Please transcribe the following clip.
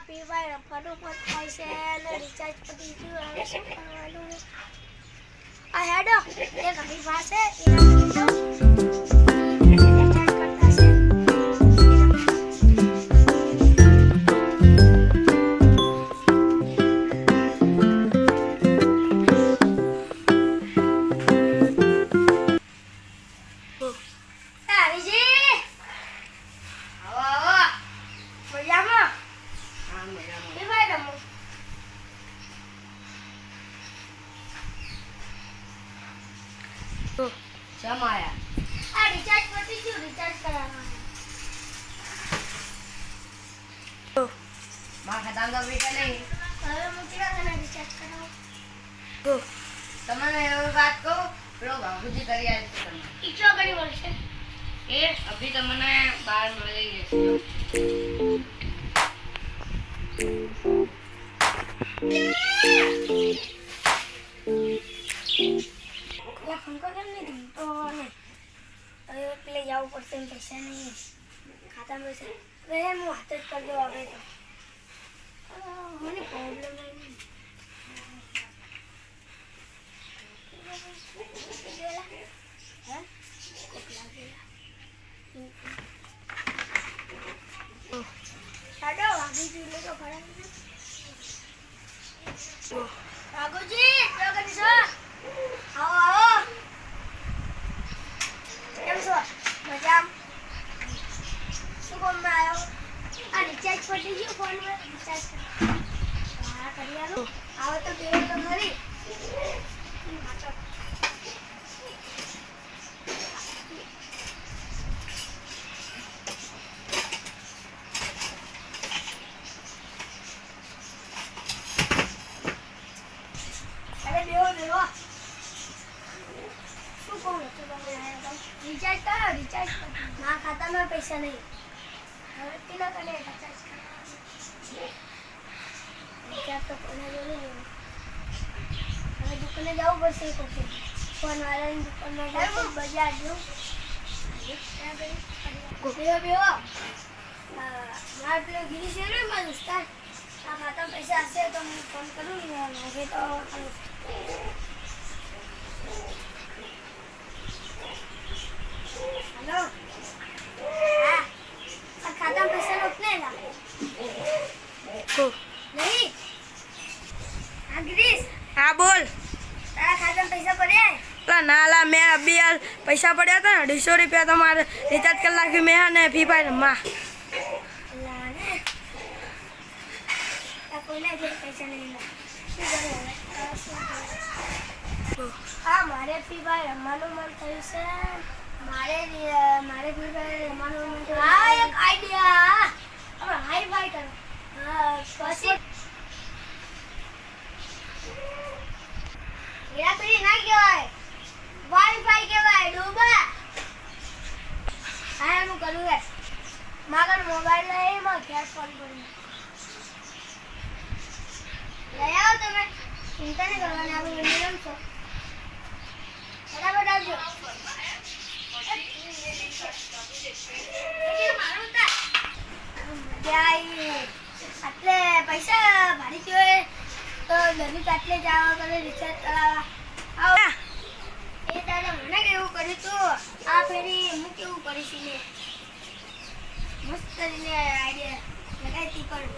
પીવાય ફટોફટ થાય છે અને રિચાર્જ પતી ગયું. હવે શું કરવાનું? આ હેડો એ ઘણી પાસે समाया આ રિચાર્જ પતી ગયું. રિચાર્જ કરાવવાનું. मां खत्म तो बेटा नहीं હવે હું કેવા તને રિચાર્જ કરાવું? तमने ये बात को पेलो बाबूजी करी आज तो तमने કેટલો ઘણી મળશે? ए अभी तमने 12 मળી જશે પેલા ફંકો કેમ નહીં ધમતો ને હવે પેલે જવું પડશે ને પૈસા નહીં ખાતામાં પૈસા હવે હું હાથ જ કરી દઉં હવે તો મને પ્રોબ્લેમ નહીં સાડો વાગી ગયું તો ખરા વાઘુજી તો કરી છો આવો આવો કેમ છો મજામ શું કોમમાં આવ્યો આ રિચાર્જ પતી ગયું ફોનમાં રિચાર્જ હા કરી આલો આવો તો કેવો તો મરી રિચાર્જ કરો રિચાર્જ મારા ખાતામાં પૈસા નહીં હવે કેટલા કરે રિચાર્જ રિચાર્જ તો કોને જોડે હવે દુકાને જવું પડશે ફોન વાળાની દુકાનમાં જવું બજાર જવું મારે પેલો ગીરી છે ને મારા દોસ્તાર આ ખાતામાં પૈસા હશે તો હું ફોન કરું ને હવે તો हेलो हाँ खाता में पैसा उतने ला नहीं हाँ गिरीश हाँ बोल तारा खाता में पैसा पड़े हैं नाला मैं अभी यार पैसा पड़ा था ना 250 रुपया तुम्हारे रिचार्ज कर ला मैं ने फ्री फायर माँ लाने कोई ना पैसा नहीं ला हाँ मारे फ्री फायर रमવાનું મન થયું છે મારે ફ્રી ફાયર રમવાનું મન થયું હા એક આઈડિયા હવે હાઈ ફાઈ કરો હા પછી એરા પેલી ના કહેવાય વાઈફાઈ કહેવાય ડૂબા હા હું કરું છે મારા મોબાઈલ લઈ માં ગેસ ફોન કરી લઈ આવો તમે ચિંતા નહીં કરવાની આપણે વિડિયો રમશો બરાબર આવજો આટલે પૈસા ભાડી ગયો તો દરેક આટલે જવા કરે રિચાર્જ કરાવવા એ તારે મને કેવું કર્યું તું આ ફેરી હું કેવું કરીશ ને મસ્ત કરીને આઈડિયા લગાવી કરું